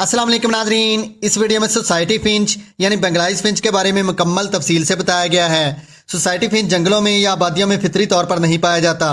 अस्सलाम वालेकुम नाजरीन, इस वीडियो में सोसाइटी फिंच यानी बंगलाइज फिंच के बारे में मुकम्मल तफसील से बताया गया है। सोसाइटी फिंच जंगलों में या आबादियों में फितरी तौर पर नहीं पाया जाता।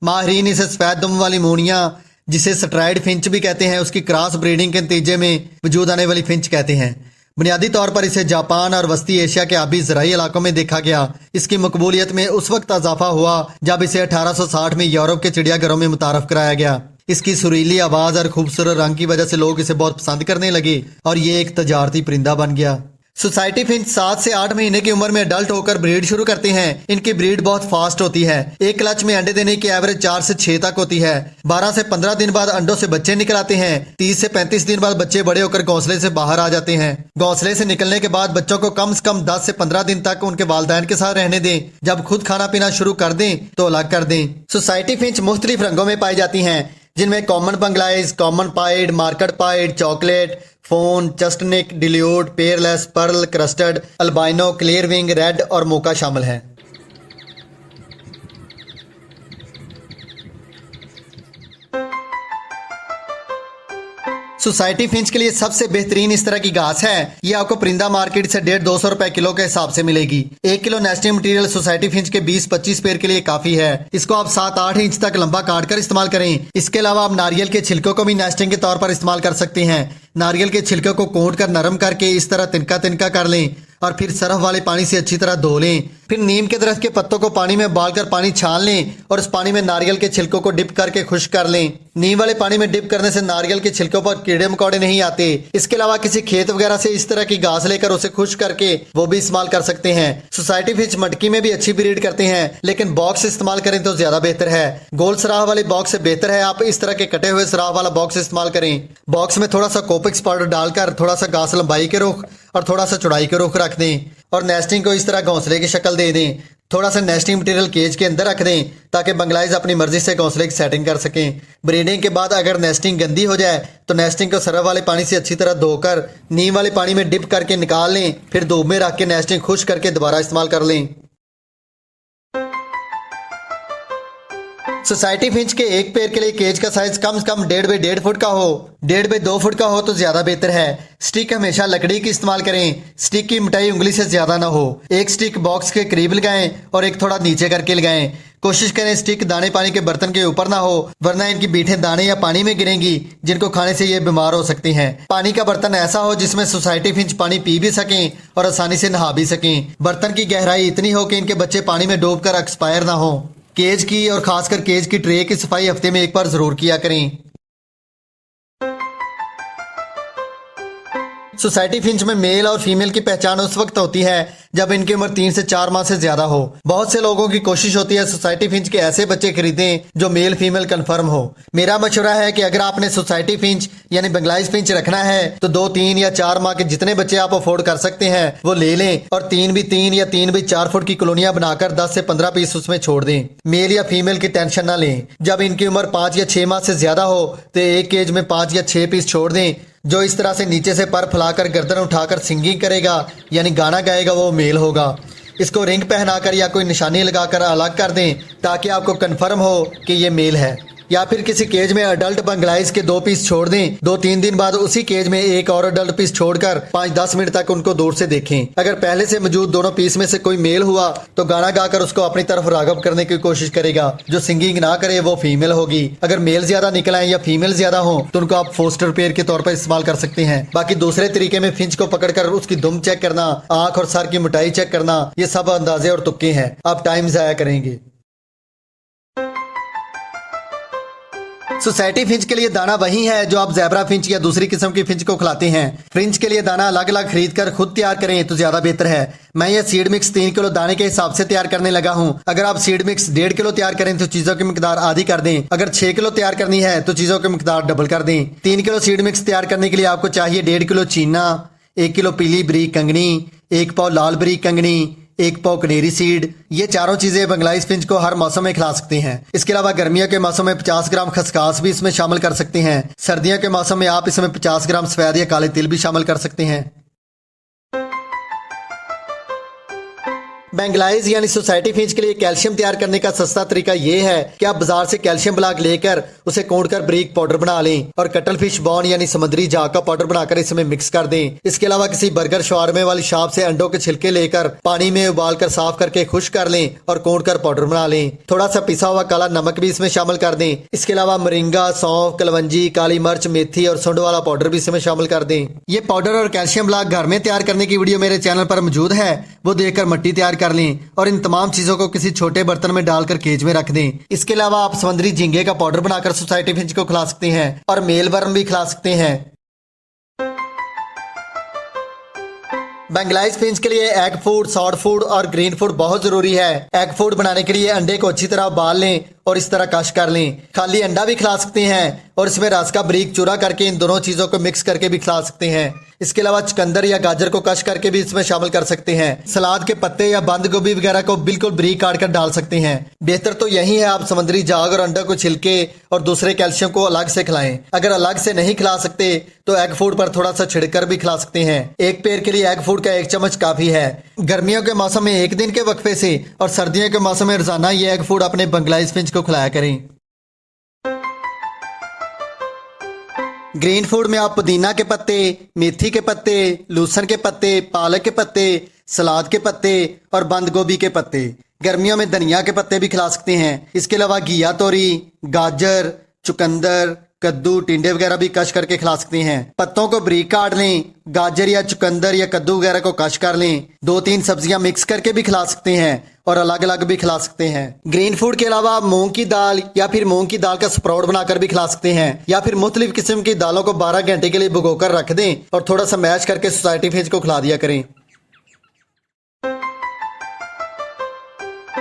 माहिरीन इसे सफ़ेद दुम वाली मोनिया, जिसे स्ट्राइड फिंच भी कहते हैं, उसकी क्रॉस ब्रीडिंग के नतीजे में वजूद आने वाली फिंच कहते हैं। बुनियादी तौर पर इसे जापान और वस्ती एशिया के आबी ज़राई इलाकों में देखा गया। इसकी मकबूलियत में उस वक्त इजाफा हुआ जब इसे 1860 में यूरोप के चिड़ियाघरों में मुतारफ कराया गया। इसकी सुरीली आवाज़ और खूबसूरत रंग की वजह से लोग इसे बहुत पसंद करने लगे और ये एक तजारती परिंदा बन गया। सोसाइटी फिंच 7 से 8 महीने की उम्र में अडल्ट होकर ब्रीड शुरू करते हैं। इनकी ब्रीड बहुत फास्ट होती है। एक क्लच में अंडे देने की एवरेज 4 से 6 तक होती है। 12 से 15 दिन बाद अंडों से बच्चे निकल आते हैं। 30 से 35 दिन बाद बच्चे बड़े होकर घोंसले से बाहर आ जाते हैं। घोंसले से निकलने के बाद बच्चों को कम से कम 10 से 15 दिन तक उनके वालिदैन के साथ रहने दें। जब खुद खाना पीना शुरू कर दें तो अलग कर दें। सोसाइटी फिंच मुख्तलिफ रंगों में पाई जाती हैं, जिनमें common Bengalese, common pied, market pied, chocolate, fawn, chestnut, dilute, peerless, pearl, crested, albino, clear wing, red और मोका शामिल हैं। सोसाइटी फिंच के लिए सबसे बेहतरीन इस तरह की घास है। ये आपको परिंदा मार्केट से 150-200 रुपए किलो के हिसाब से मिलेगी। 1 kilo nesting material society Finch के 20-25 पेड़ के लिए काफी है। इसको आप 7-8 इंच तक लंबा काट कर इस्तेमाल करें। इसके अलावा आप नारियल के छिलकों को भी नेस्टिंग के तौर पर इस्तेमाल कर सकते हैं। नारियल के छिलकों को कोट कर नरम करके इस तरह तिनका तिनका कर लें और फिर सरफ वाले पानी से अच्छी तरह धो लें। फिर नीम के दरख्त के पत्तों को पानी में उबालकर पानी छान लें और उस पानी में नारियल के छिलकों को डिप करके खुश्क कर लें। नीम वाले पानी में डिप करने से नारियल के छिलकों पर कीड़े मकोड़े नहीं आते। इसके अलावा किसी खेत वगैरह से इस तरह की घास लेकर उसे खुश्क करके वो भी इस्तेमाल कर सकते हैं। सोसाइटी फिंच मटकी में भी अच्छी ब्रीड करते हैं, लेकिन बॉक्स इस्तेमाल करें तो ज्यादा बेहतर है। गोल सराह वाले बॉक्स से बेहतर है आप इस तरह के कटे हुए सराह वाला बॉक्स इस्तेमाल करें। बॉक्स में थोड़ा सा कोपिक्स पाउडर डालकर थोड़ा सा घास लंबाई के रुख और थोड़ा सा चौड़ाई के रुख रख दें और नेस्टिंग को इस तरह घोंसले की शक्ल दे दें। थोड़ा सा नेस्टिंग मटेरियल केज के अंदर रख दें ताकि बंगलाइज अपनी मर्जी से घोंसले की सेटिंग कर सकें। ब्रीडिंग के बाद अगर नेस्टिंग गंदी हो जाए तो नेस्टिंग को सरफ वाले पानी से अच्छी तरह धोकर नीम वाले पानी में डिप करके निकाल लें। फिर धूप में रख के नेस्टिंग खुश्क करके दोबारा इस्तेमाल कर लें। सोसाइटी फिंच के एक पेड़ के लिए केज का साइज कम से कम 1.5 बाई 1.5 फुट का हो। 1.5 बाई 2 फुट का हो तो ज्यादा बेहतर है। स्टिक हमेशा लकड़ी की इस्तेमाल करें। स्टिक की मोटाई उंगली से ज्यादा ना हो। एक स्टिक बॉक्स के करीब लगाएं और एक थोड़ा नीचे करके लगाएं। कोशिश करें स्टिक दाने पानी के बर्तन के ऊपर ना हो, वरना इनकी बीठे दाने या पानी में गिरेंगी, जिनको खाने से ये बीमार हो सकती हैं। पानी का बर्तन ऐसा हो जिसमें सोसाइटी फिंच पानी पी भी सकें और आसानी से नहा भी सकें। बर्तन की गहराई इतनी हो कि इनके बच्चे पानी में डूबकर एक्सपायर ना हो। केज की और खासकर केज की ट्रे की सफाई हफ्ते में एक बार जरूर किया करें। सोसाइटी फिंच में मेल और फीमेल की पहचान उस वक्त होती है जब इनकी उम्र 3 से 4 माह से ज्यादा हो। बहुत से लोगों की कोशिश होती है सोसाइटी फिंच के ऐसे बच्चे खरीदें जो मेल फीमेल कंफर्म हो। मेरा मशवरा है कि अगर आपने सोसाइटी फिंच यानी बंगलाइज फिंच रखना है तो 2, 3 या 4 माह के जितने बच्चे आप अफोर्ड कर सकते हैं वो ले लें और 3 बाई 3 या 3 बाई 4 फुट की कॉलोनियां बनाकर 10 से 15 पीस उसमें छोड़ दें। मेल या फीमेल की टेंशन ना लें। जब इनकी उम्र 5 या 6 माह से ज्यादा हो तो एक केज में 5 या 6 पीस छोड़ दें। जो इस तरह से नीचे से पर फैलाकर गर्दन उठाकर सिंगिंग करेगा यानी गाना गाएगा वो मेल होगा। इसको रिंग पहनाकर या कोई निशानी लगाकर अलग कर दें ताकि आपको कंफर्म हो कि ये मेल है। या फिर किसी केज में अडल्ट बंगलाइज के 2 पीस छोड़ दें। 2-3 दिन बाद उसी केज में एक और अडल्ट पीस छोड़कर 5-10 मिनट तक उनको दूर से देखें। अगर पहले से मौजूद दोनों पीस में से कोई मेल हुआ तो गाना गाकर उसको अपनी तरफ रागब करने की कोशिश करेगा। जो सिंगिंग ना करे वो फीमेल होगी। अगर मेल ज्यादा निकल आए या फीमेल ज्यादा हो तो उनको आप फोस्टर पेयर के तौर पर इस्तेमाल कर सकते हैं। बाकी दूसरे तरीके में फिंच को पकड़कर उसकी दुम चेक करना, आंख और सर की मोटाई चेक करना, ये सब अंदाजे और तुक्के हैं। आप टाइम जाया करेंगे। सोसाइटी फिंच के लिए दाना वही है जो आप ज़ेब्रा फिंच या दूसरी किस्म की फिंच को खिलाते हैं। फिंच के लिए दाना अलग अलग खरीद कर खुद तैयार करें तो ज्यादा बेहतर है। मैं ये सीड मिक्स 3 किलो दाने के हिसाब से तैयार करने लगा हूँ। अगर आप सीड मिक्स 1.5 किलो तैयार करें तो चीजों की मिकदार आधी कर दें। अगर 6 किलो तैयार करनी है तो चीजों की मिकदार डबल कर दें। 3 किलो सीड मिक्स तैयार करने के लिए आपको चाहिए 1.5 किलो चीना, 1 किलो पीली बरीक कंगनी, 1 पाव लाल बरीक कंगनी, 1 पाव कनेरी सीड। ये चारों चीजें बंगलाइज फिंच को हर मौसम में खिला सकते हैं। इसके अलावा गर्मियों के मौसम में 50 ग्राम खसकास भी इसमें शामिल कर सकते हैं। सर्दियों के मौसम में आप इसमें 50 ग्राम सफेद या काले तिल भी शामिल कर सकते हैं। बेंगलाइज यानी सोसाइटी फिंच के लिए कैल्शियम तैयार करने का सस्ता तरीका ये है कि आप बाजार से कैल्शियम ब्लॉक लेकर उसे कूटकर बारीक पाउडर बना लें और कटल फिश बॉन यानी समुद्री झाग का पाउडर बनाकर इसमें मिक्स कर दें। इसके अलावा किसी बर्गर शवारमे वाली शॉप से अंडों के छिलके लेकर पानी में उबालकर साफ करके खुश कर लें और कूटकर पाउडर बना लें। थोड़ा सा पिसा हुआ काला नमक भी इसमें शामिल कर दें। इसके अलावा मोरिंगा, सौंफ, कलवंजी, काली मिर्च, मेथी और सुंड वाला पाउडर भी इसमें शामिल कर दें। ये पाउडर और कैल्शियम ब्लॉक घर में तैयार करने की वीडियो मेरे चैनल पर मौजूद है, वो देखकर मट्टी तैयार कर लें और इन तमाम चीजों को किसी छोटे बर्तन में डालकर केज में रख दें। इसके अलावा आप समुद्री झींगे का पाउडर बनाकर सोसाइटी फिंच को खिला सकते हैं और मेल वर्म भी खिला सकते हैं। बेंगलाइज फिंच के लिए एग फूड, सॉल्ट फूड और ग्रीन फूड बहुत जरूरी है। एग फूड बनाने के लिए अंडे को अच्छी तरह उबाल लें और इस तरह कश कर लें। खाली अंडा भी खिला सकते हैं और इसमें रस का बारीक चूरा करके इन दोनों चीजों को मिक्स करके भी खिला सकते हैं। इसके अलावा चुकंदर या गाजर को कश करके भी इसमें शामिल कर सकते हैं। सलाद के पत्ते या बंद गोभी वगैरह को बिल्कुल बारीक काट कर डाल सकते हैं। बेहतर तो यही है आप समुद्री झाग और अंडा को छिलके और दूसरे कैल्शियम को अलग से खिलाएं। अगर अलग से नहीं खिला सकते तो एग फूड पर थोड़ा सा छिड़कर भी खिला सकते हैं। एक पेड़ के लिए एग फूड का 1 चम्मच काफी है। गर्मियों के मौसम में 1 दिन के वक्फे से और सर्दियों के मौसम में रोजाना ये एग फूड अपने बेंगलाइज फिंच को खिलाया करें। ग्रीन फूड में आप पुदीना के पत्ते, मेथी के पत्ते, लहसुन के पत्ते, पालक के पत्ते, सलाद के पत्ते और बंद गोभी के पत्ते, गर्मियों में धनिया के पत्ते भी खिला सकते हैं। इसके अलावा घिया तोरी, गाजर, चुकंदर, कद्दू, टिंडे वगैरह भी कश करके खिला सकते हैं। पत्तों को बारीक काट लें। गाजर या चुकंदर या कद्दू वगैरह को कश कर लें। 2-3 सब्जियां मिक्स करके भी खिला सकते हैं और अलग अलग भी खिला सकते हैं। ग्रीन फूड के अलावा मूंग की दाल या फिर मूंग की दाल का स्प्राउट बनाकर भी खिला सकते हैं या फिर मुख्तलिफ किस्म की दालों को 12 घंटे के लिए भिगोकर रख दें और थोड़ा सा मैश करके सोसाइटी फिंच को खिला दिया करें।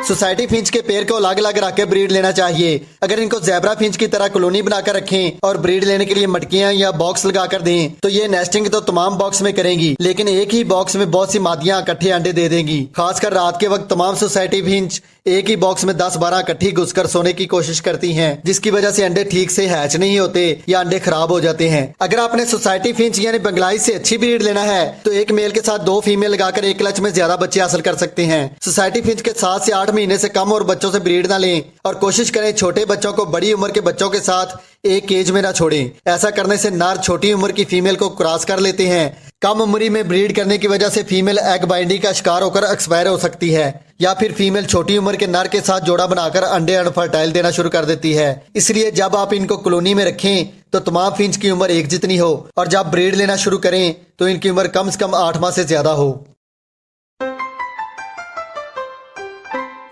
सोसाइटी फिंच के पैर को अलग अलग रख के ब्रीड लेना चाहिए। अगर इनको ज़ेब्रा फिंच की तरह कॉलोनी बनाकर रखें और ब्रीड लेने के लिए मटकियां या बॉक्स लगाकर दें तो ये नेस्टिंग तो तमाम बॉक्स में करेंगी, लेकिन एक ही बॉक्स में बहुत सी मादियां इकट्ठे अंडे दे देंगी। खासकर रात के वक्त तमाम सोसाइटी फिंच एक ही बॉक्स में 10-12 इकट्ठी घुसकर सोने की कोशिश करती हैं, जिसकी वजह से अंडे ठीक से हैच नहीं होते या अंडे खराब हो जाते हैं। अगर आपने सोसाइटी फिंच यानी बेंगलाइज से अच्छी ब्रीड लेना है तो एक मेल के साथ 2 फीमेल लगाकर 1 क्लच में ज्यादा बच्चे हासिल कर सकते हैं। सोसाइटी फिंच के 7 से 8 महीने से कम और बच्चों से ब्रीड ना लें और कोशिश करें छोटे बच्चों को बड़ी उम्र के बच्चों के साथ एक केज में ना छोड़ें। ऐसा करने से नर छोटी उम्र की फीमेल को क्रॉस कर लेते हैं। कम उम्री में ब्रीड करने की वजह से फीमेल एग बाइंडिंग का शिकार होकर एक्सपायर हो सकती है या फिर फीमेल छोटी उम्र के नर के साथ जोड़ा बनाकर अंडे अनफर्टाइल देना शुरू कर देती है। इसलिए जब आप इनको कॉलोनी में रखें तो तमाम फिंच की उम्र एक जितनी हो और जब ब्रीड लेना शुरू करें तो इनकी उम्र कम से कम 8 माह से ज्यादा हो।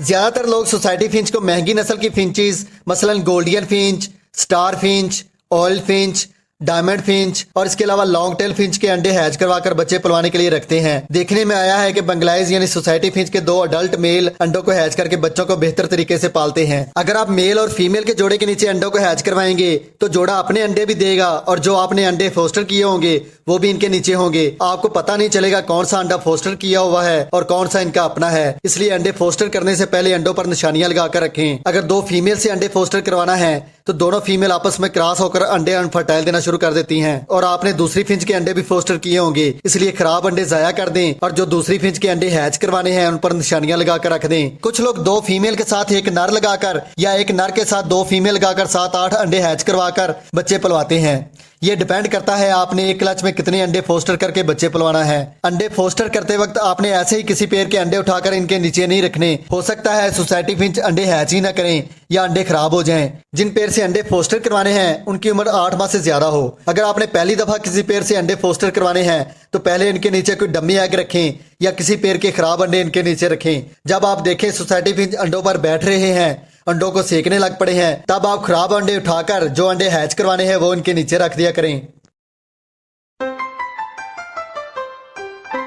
ज्यादातर लोग सोसाइटी फिंच को महंगी नस्ल की फिंचेस मसलन Gouldian Finch, star Finch, oil Finch, diamond Finch और इसके अलावा लॉन्ग टेल फिंच के अंडे हैच करवाकर बच्चे पलवाने के लिए रखते हैं। देखने में आया है कि बेंगलाइज यानी सोसाइटी फिंच के 2 अडल्ट मेल अंडों को हैच करके बच्चों को बेहतर तरीके से पालते हैं। अगर आप मेल और फीमेल के जोड़े के नीचे अंडों को हैच करवाएंगे तो जोड़ा अपने अंडे भी देगा और जो आपने अंडे फोस्टर किए होंगे वो भी इनके नीचे होंगे। आपको पता नहीं चलेगा कौन सा अंडा फोस्टर किया हुआ है और कौन सा इनका अपना है। इसलिए अंडे फोस्टर करने से पहले अंडों पर निशानियां लगाकर रखें। अगर 2 फीमेल से अंडे फोस्टर करवाना है तो दोनों फीमेल आपस में क्रॉस होकर अंडे अनफर्टाइल देना शुरू कर देती हैं और आपने दूसरी फिंच के अंडे भी फोस्टर किए होंगे, इसलिए खराब अंडे जाया कर दें और जो दूसरी फिंच के अंडे हैच करवाने हैं उन पर निशानियां लगाकर रख दें। कुछ लोग 2 फीमेल के साथ एक नर लगाकर या एक नर के साथ 2 फीमेल लगाकर 7-8 अंडे हैच करवाकर बच्चे पलवाते हैं। ये डिपेंड करता है आपने एक क्लच में कितने अंडे फोस्टर करके बच्चे पलवाना है। अंडे फोस्टर करते वक्त आपने ऐसे ही किसी पेड़ के अंडे उठाकर इनके नीचे नहीं रखने। हो सकता है सोसाइटी फिंच अंडे हैच ही ना करें या अंडे खराब हो जाएं। जिन पेड़ से अंडे फोस्टर करवाने हैं उनकी उम्र 8 माह से ज्यादा हो। अगर आपने पहली दफा किसी पेड़ से अंडे फोस्टर करवाने हैं तो पहले इनके नीचे कोई डम्मी एग रखें या किसी पेड़ के खराब अंडे इनके नीचे रखें। जब आप देखें सोसाइटी फिंच अंडों पर बैठ रहे हैं, अंडों को सेकने लग पड़े हैं, तब आप खराब अंडे उठाकर जो अंडे हैच करवाने हैं वो इनके नीचे रख दिया करें।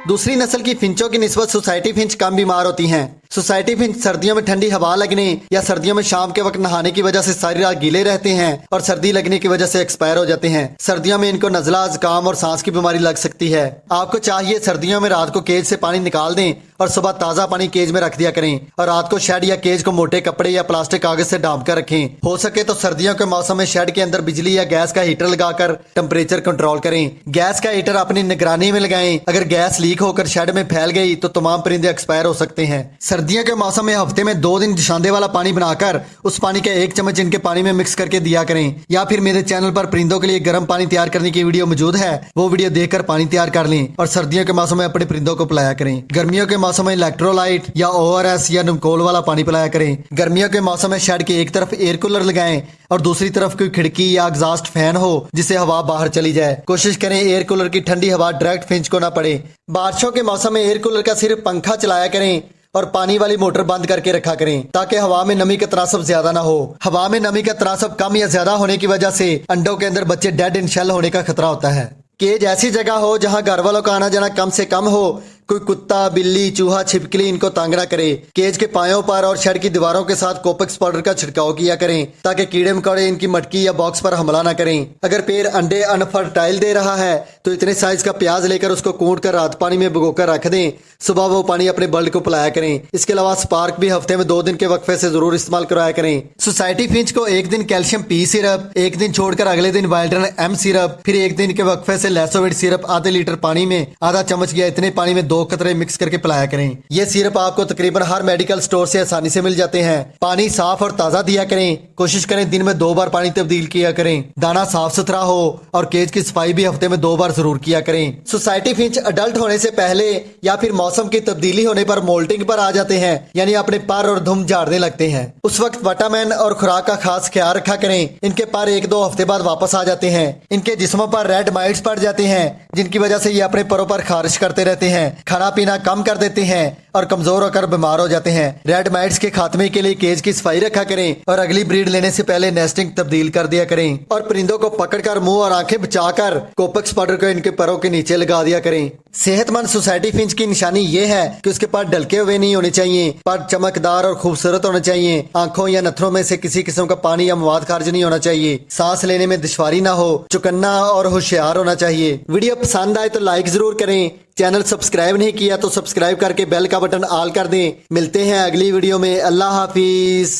दूसरी नस्ल की फिंचों की निस्बत सोसाइटी फिंच कम बीमार होती हैं। सोसाइटी फिंच सर्दियों में ठंडी हवा लगने या सर्दियों में शाम के वक्त नहाने की वजह से सारी रात गीले रहते हैं और सर्दी लगने की वजह से एक्सपायर हो जाते हैं। सर्दियों में इनको नजला, जुकाम और सांस की बीमारी लग सकती है। आपको चाहिए सर्दियों में रात को केज से पानी निकाल दें और सुबह ताजा पानी केज में रख दिया करें और रात को शेड या केज को मोटे कपड़े या प्लास्टिक कागज से ढांप कर रखें। हो सके तो सर्दियों के मौसम में शेड के अंदर बिजली या गैस का हीटर लगाकर टेम्परेचर कंट्रोल करें। गैस का हीटर अपनी निगरानी में लगाएं। अगर गैस लीक होकर शेड में फैल गई तो तमाम परिंदे एक्सपायर हो सकते हैं। सर्दियों के मौसम में हफ्ते में 2 दिन जोशांदे वाला पानी बनाकर उस पानी का 1 चम्मच इनके पानी में मिक्स करके दिया करें। या फिर मेरे चैनल पर परिंदों के लिए गर्म पानी तैयार करने की वीडियो मौजूद है, वो वीडियो देखकर पानी तैयार कर लें और सर्दियों के मौसम में अपने परिंदों को पिलाया करें। गर्मियों के मौसम में इलेक्ट्रोलाइट या ORS या नमकोल वाला पानी पिलाया करें। गर्मियों के मौसम में शेड के एक तरफ एयर कूलर लगाएं और दूसरी तरफ कोई खिड़की या एग्जॉस्ट फैन हो जिससे हवा बाहर चली जाए। कोशिश करें एयर कूलर की ठंडी हवा डायरेक्ट फिंच को ना पड़े। बारिशों के मौसम में एयर कूलर का सिर्फ पंखा चलाया करें और पानी वाली मोटर बंद करके रखा करें ताकि हवा में नमी का तनासब ज्यादा ना हो। हवा में नमी का तनासब कम या ज्यादा होने की वजह से अंडों के अंदर बच्चे डेड इन शेल होने का खतरा होता है। केज ऐसी जगह हो जहां घर वालों का आना जाना कम से कम हो। कोई कुत्ता, बिल्ली, चूहा, छिपकली इनको तंग ना करे। केज के पायों पर और शेड की दीवारों के साथ कोपेक्स पाउडर का छिड़काव किया करें ताकि कीड़े मकोड़े इनकी मटकी या बॉक्स पर हमला ना करें। अगर पेड़ अंडे अनफर्टाइल दे रहा है तो इतने साइज का प्याज लेकर उसको कूट कर रात पानी में भिगोकर रख दें। सुबह वो पानी अपने बर्ड को पिलाया करें। इसके अलावा स्पार्क भी हफ्ते में 2 दिन के वक्फे से जरूर इस्तेमाल करवाया करें। सोसाइटी फिंच को एक दिन कैल्शियम पी सिरप, एक दिन छोड़कर अगले दिन वाइल्डरन एम सिरप, फिर एक दिन के वक्फे से लैसोविड सिरप आधे लीटर पानी में आधा चम्मच या इतने पानी में 2 कतरे मिक्स करके पिलाया करें। ये सिरप आपको तकरीबन हर मेडिकल स्टोर से आसानी से मिल जाते हैं। पानी साफ और ताजा दिया करें। कोशिश करें दिन में 2 बार पानी तब्दील किया करें। दाना साफ सुथरा हो और केज की सफाई भी हफ्ते में 2 बार जरूर किया करें। सोसाइटी फिंच अडल्ट होने से पहले या फिर मौसम की तब्दीली होने पर मोल्टिंग पर आ जाते हैं, यानी अपने पर और धुम झाड़ने लगते हैं। उस वक्त विटामिन और खुराक का खास ख्याल रखा करें। इनके पर 1-2 हफ्ते बाद वापस आ जाते हैं। इनके जिस्मों पर रेड माइट्स पड़ जाते हैं जिनकी वजह से ये अपने परों पर खारिश करते रहते हैं, खाना पीना कम कर देते हैं और कमजोर होकर बीमार हो जाते हैं। रेड माइट्स के खात्मे के लिए केज की सफाई रखा करें और अगली ब्रीड लेने से पहले नेस्टिंग तब्दील कर दिया करें और परिंदों को पकड़कर मुंह और आंखें बचाकर कोपेक्स पाउडर को इनके परों के नीचे लगा दिया करें। सेहतमंद सोसाइटी फिंच की निशानी ये है कि उसके पर डलके हुए नहीं होने चाहिए, पर चमकदार और खूबसूरत होने चाहिए। आंखों या नथनों में से किसी किस्म का पानी या मवाद खारिज नहीं होना चाहिए। सांस लेने में दुश्वारी ना हो, चुकन्ना और होशियार होना चाहिए। वीडियो पसंद आए तो लाइक जरूर करें। चैनल सब्सक्राइब नहीं किया तो सब्सक्राइब करके बेल का बटन ऑल कर दें। मिलते हैं अगली वीडियो में। अल्लाह हाफिज।